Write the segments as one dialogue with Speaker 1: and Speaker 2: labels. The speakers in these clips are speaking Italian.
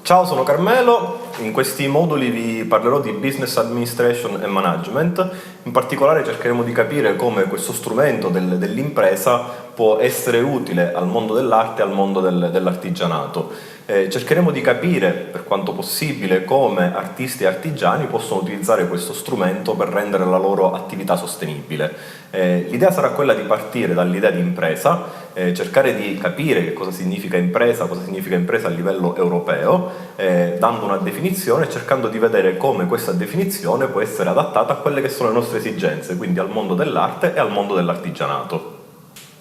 Speaker 1: Ciao, sono Carmelo. In questi moduli vi parlerò di Business Administration e Management. In particolare cercheremo di capire come questo strumento dell'impresa può essere utile al mondo dell'arte e al mondo dell'artigianato. Cercheremo di capire, per quanto possibile, come artisti e artigiani possono utilizzare questo strumento per rendere la loro attività sostenibile. L'idea sarà quella di partire dall'idea di impresa, cercare di capire che cosa significa impresa a livello europeo, dando una definizione e cercando di vedere come questa definizione può essere adattata a quelle che sono le nostre esigenze, quindi al mondo dell'arte e al mondo dell'artigianato.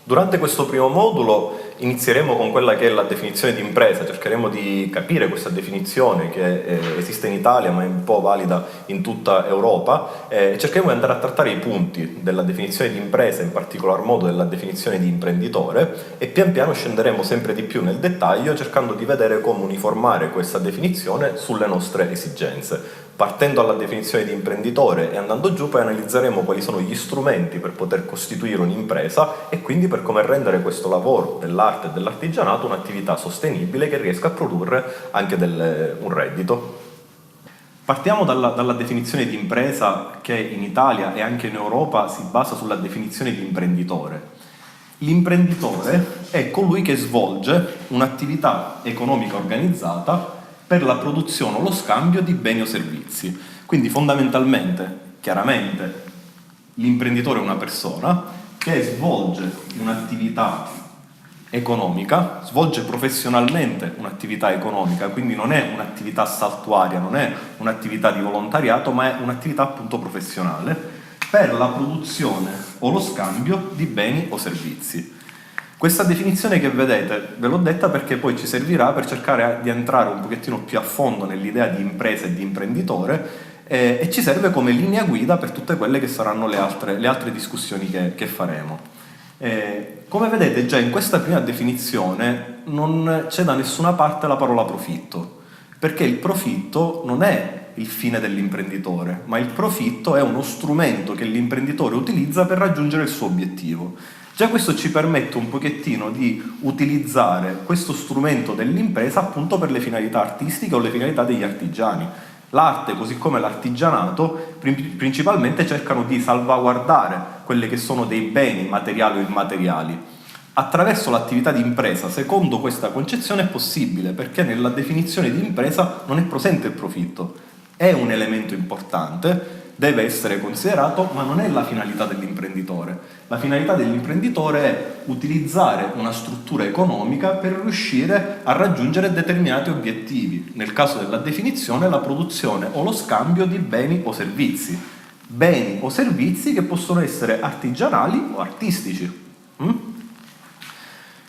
Speaker 1: Durante questo primo modulo inizieremo con quella che è la definizione di impresa, cercheremo di capire questa definizione che esiste in Italia ma è un po' valida in tutta Europa, e cercheremo di andare a trattare i punti della definizione di impresa, in particolar modo della definizione di imprenditore, e pian piano scenderemo sempre di più nel dettaglio cercando di vedere come uniformare questa definizione sulle nostre esigenze. Partendo dalla definizione di imprenditore e andando giù, poi analizzeremo quali sono gli strumenti per poter costituire un'impresa e quindi per come rendere questo lavoro dell'arte e dell'artigianato un'attività sostenibile che riesca a produrre anche un reddito. Partiamo dalla definizione di impresa, che in Italia e anche in Europa si basa sulla definizione di imprenditore. L'imprenditore è colui che svolge un'attività economica organizzata per la produzione o lo scambio di beni o servizi. Quindi fondamentalmente, chiaramente, l'imprenditore è una persona che svolge un'attività economica, svolge professionalmente un'attività economica, quindi non è un'attività saltuaria, non è un'attività di volontariato, ma è un'attività appunto professionale per la produzione o lo scambio di beni o servizi. Questa definizione che vedete ve l'ho detta perché poi ci servirà per cercare di entrare un pochettino più a fondo nell'idea di impresa e di imprenditore, e ci serve come linea guida per tutte quelle che saranno le altre discussioni che faremo. Come vedete già in questa prima definizione non c'è da nessuna parte la parola profitto, perché il profitto non è il fine dell'imprenditore, ma il profitto è uno strumento che l'imprenditore utilizza per raggiungere il suo obiettivo. Già questo ci permette un pochettino di utilizzare questo strumento dell'impresa appunto per le finalità artistiche o le finalità degli artigiani. L'arte, così come l'artigianato, principalmente cercano di salvaguardare quelli che sono dei beni materiali o immateriali. Attraverso l'attività di impresa, secondo questa concezione, è possibile, perché nella definizione di impresa non è presente il profitto. È un elemento importante, deve essere considerato, ma non è la finalità dell'imprenditore. La finalità dell'imprenditore è utilizzare una struttura economica per riuscire a raggiungere determinati obiettivi. Nel caso della definizione, la produzione o lo scambio di beni o servizi. Beni o servizi che possono essere artigianali o artistici.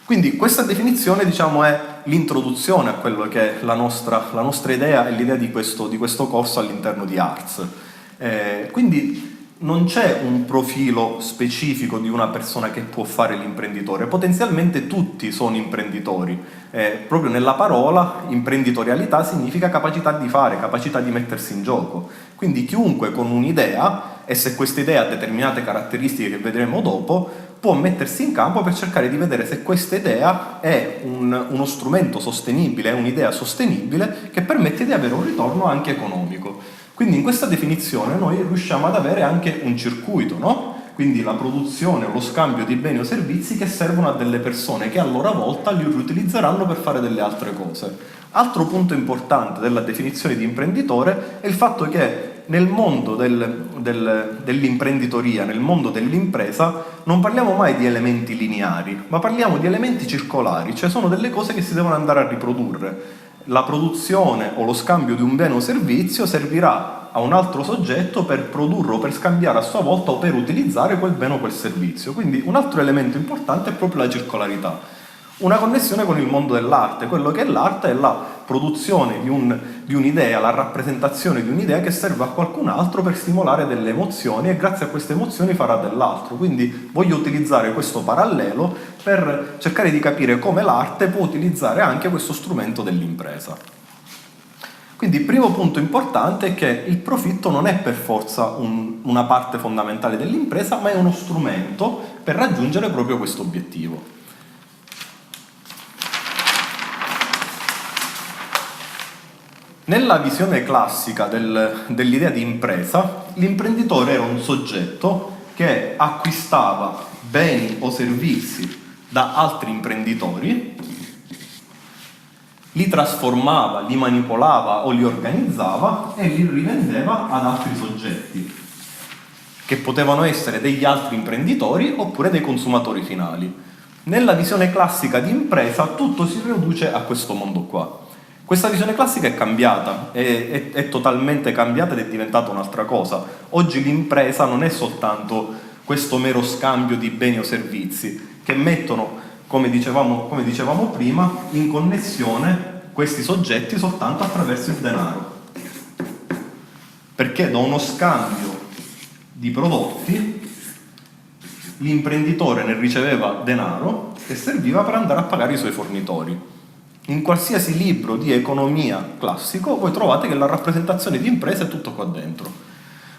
Speaker 1: Quindi questa definizione, diciamo, è l'introduzione a quello che è la nostra idea e l'idea di questo corso all'interno di Arts. Quindi non c'è un profilo specifico di una persona che può fare l'imprenditore, potenzialmente tutti sono imprenditori. Proprio nella parola imprenditorialità significa capacità di fare, capacità di mettersi in gioco. Quindi chiunque con un'idea, e se questa idea ha determinate caratteristiche che vedremo dopo, può mettersi in campo per cercare di vedere se questa idea è uno strumento sostenibile, è un'idea sostenibile che permette di avere un ritorno anche economico. Quindi in questa definizione noi riusciamo ad avere anche un circuito, no? Quindi la produzione o lo scambio di beni o servizi che servono a delle persone che a loro volta li riutilizzeranno per fare delle altre cose. Altro punto importante della definizione di imprenditore è il fatto che nel mondo dell'imprenditoria, nel mondo dell'impresa, non parliamo mai di elementi lineari, ma parliamo di elementi circolari, cioè sono delle cose che si devono andare a riprodurre. La produzione o lo scambio di un bene o servizio servirà a un altro soggetto per produrre o per scambiare a sua volta o per utilizzare quel bene o quel servizio. Quindi un altro elemento importante è proprio la circolarità. Una connessione con il mondo dell'arte. Quello che è l'arte è la produzione di un'idea, la rappresentazione di un'idea che serve a qualcun altro per stimolare delle emozioni e grazie a queste emozioni farà dell'altro. Quindi voglio utilizzare questo parallelo per cercare di capire come l'arte può utilizzare anche questo strumento dell'impresa. Quindi il primo punto importante è che il profitto non è per forza una parte fondamentale dell'impresa, ma è uno strumento per raggiungere proprio questo obiettivo. Nella visione classica dell'idea di impresa, l'imprenditore era un soggetto che acquistava beni o servizi da altri imprenditori, li trasformava, li manipolava o li organizzava e li rivendeva ad altri soggetti, che potevano essere degli altri imprenditori oppure dei consumatori finali. Nella visione classica di impresa tutto si riduce a questo mondo qua. Questa visione classica è cambiata, è totalmente cambiata ed è diventata un'altra cosa. Oggi l'impresa non è soltanto questo mero scambio di beni o servizi, che mettono, come dicevamo prima, in connessione questi soggetti soltanto attraverso il denaro. Perché da uno scambio di prodotti l'imprenditore ne riceveva denaro che serviva per andare a pagare i suoi fornitori. In qualsiasi libro di economia classico voi trovate che la rappresentazione di impresa è tutto qua dentro.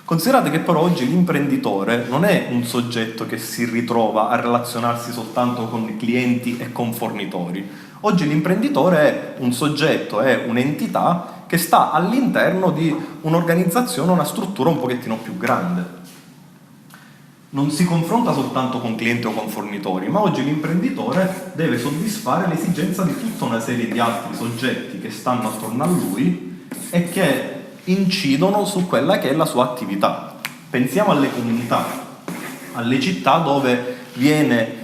Speaker 1: Considerate che però oggi l'imprenditore non è un soggetto che si ritrova a relazionarsi soltanto con clienti e con fornitori. Oggi l'imprenditore è un soggetto, è un'entità che sta all'interno di un'organizzazione, una struttura un pochettino più grande. Non si confronta soltanto con clienti o con fornitori, ma oggi l'imprenditore deve soddisfare l'esigenza di tutta una serie di altri soggetti che stanno attorno a lui e che incidono su quella che è la sua attività. Pensiamo alle comunità, alle città dove viene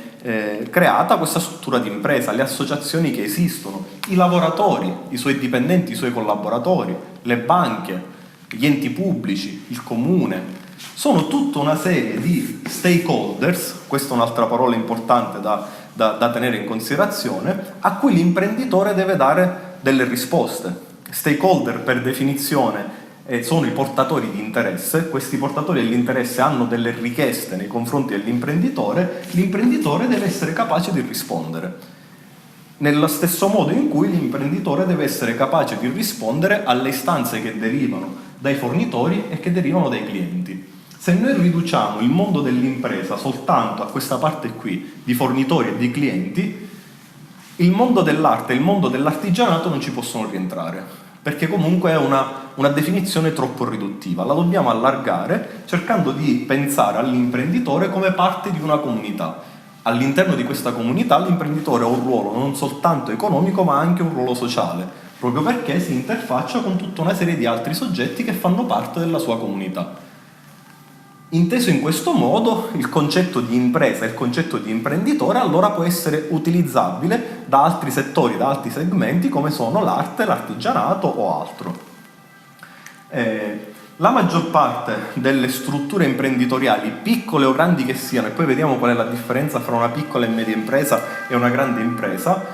Speaker 1: creata questa struttura di impresa, le associazioni che esistono, i lavoratori, i suoi dipendenti, i suoi collaboratori, le banche, gli enti pubblici, il comune. Sono tutta una serie di stakeholders, questa è un'altra parola importante da tenere in considerazione, a cui l'imprenditore deve dare delle risposte. Stakeholder per definizione sono i portatori di interesse, questi portatori dell'interesse hanno delle richieste nei confronti dell'imprenditore, l'imprenditore deve essere capace di rispondere. Nello stesso modo in cui l'imprenditore deve essere capace di rispondere alle istanze che derivano dai fornitori e che derivano dai clienti. Se noi riduciamo il mondo dell'impresa soltanto a questa parte qui di fornitori e di clienti, il mondo dell'arte e il mondo dell'artigianato non ci possono rientrare, perché comunque è una definizione troppo riduttiva. La dobbiamo allargare cercando di pensare all'imprenditore come parte di una comunità. All'interno di questa comunità l'imprenditore ha un ruolo non soltanto economico ma anche un ruolo sociale, proprio perché si interfaccia con tutta una serie di altri soggetti che fanno parte della sua comunità. Inteso in questo modo, il concetto di impresa e il concetto di imprenditore allora può essere utilizzabile da altri settori, da altri segmenti come sono l'arte, l'artigianato o altro. La maggior parte delle strutture imprenditoriali, piccole o grandi che siano, e poi vediamo qual è la differenza fra una piccola e media impresa e una grande impresa,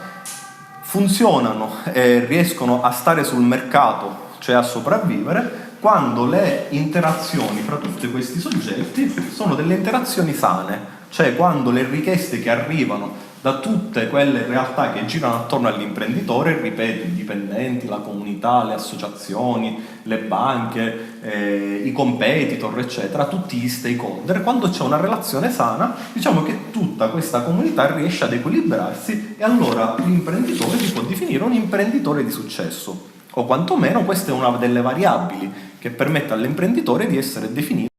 Speaker 1: funzionano e riescono a stare sul mercato, cioè a sopravvivere, quando le interazioni fra tutti questi soggetti sono delle interazioni sane, cioè quando le richieste che arrivano da tutte quelle realtà che girano attorno all'imprenditore, ripeto, i dipendenti, la comunità, le associazioni, le banche, i competitor, eccetera, tutti gli stakeholder, quando c'è una relazione sana, diciamo che tutta questa comunità riesce ad equilibrarsi e allora l'imprenditore si può definire un imprenditore di successo, o quantomeno questa è una delle variabili che permette all'imprenditore di essere definito